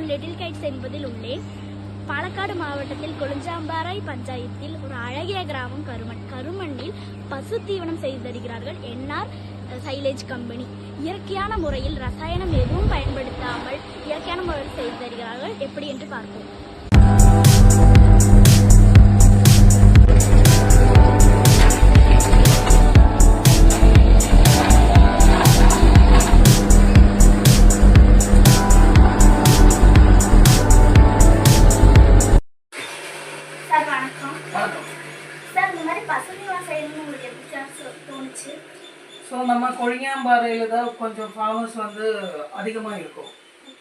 நான் little guides என்பதில் உள்ளேன். பாலக்காடு மாவட்டத்தில் கொளுஞ்சாம்பாறை பஞ்சாயத்தில் ஒரு அழகிய கிராமம் கருமண்ணில் பசு தீவனம் செய்து தருகிறார்கள் என்ஆர் சைலேஜ் கம்பெனி. இயற்கையான முறையில் ரசாயனம் எதுவும் பயன்படுத்தாமல் இயற்கையான முறையில் செய்து தருகிறார்கள். எப்படி என்று பார்ப்போம். சார் வணக்கம். சார் இந்த மாதிரி பசு தீவனம் செய்யணும்னு உங்களுக்கு எப்படி தோணுச்சு? ஸோ நம்ம கொழிஞாம்பாறையில் தான் கொஞ்சம் ஃபார்மர்ஸ் வந்து அதிகமாக இருக்கும்.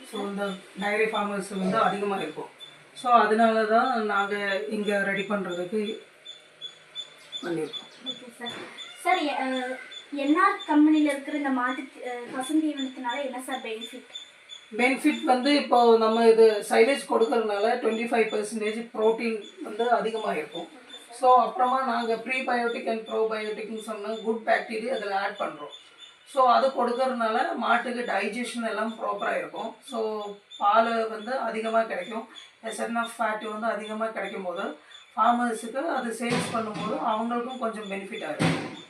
ஸோ இந்த டைரி ஃபார்மர்ஸ் வந்து அதிகமாக இருக்கும். ஸோ அதனால தான் நாங்கள் இங்கே ரெடி பண்ணுறதுக்கு பண்ணியிருக்கோம். Okay sir. சார் என்ஆர் கம்பெனியில் இருக்கிற இந்த மாட்டு பசு தீவனத்தினால என்ன சார் பெனிஃபிட் வந்து இப்போ நம்ம இது சைலேஜ் கொடுக்கறதுனால 25% ப்ரோட்டீன் வந்து அதிகமாக இருக்கும். ஸோ அப்புறமா நாங்கள் ப்ரீபயோட்டிக் அண்ட் ப்ரோபயோட்டிக்னு சொன்னால் குட் பாக்டீரியா அதில் ஆட் பண்ணுறோம். ஸோ அது கொடுக்கறதுனால மாட்டுக்கு டைஜஷன் எல்லாம் ப்ராப்பராக இருக்கும். ஸோ பால் வந்து அதிகமாக கிடைக்கும். எசன் ஆஃப் ஃபேட் வந்து அதிகமாக கிடைக்கும் போது ஃபார்மர்ஸுக்கு அது சேல்ஸ் பண்ணும்போது அவங்களுக்கும் கொஞ்சம் பெனிஃபிட்டாக இருக்கும்.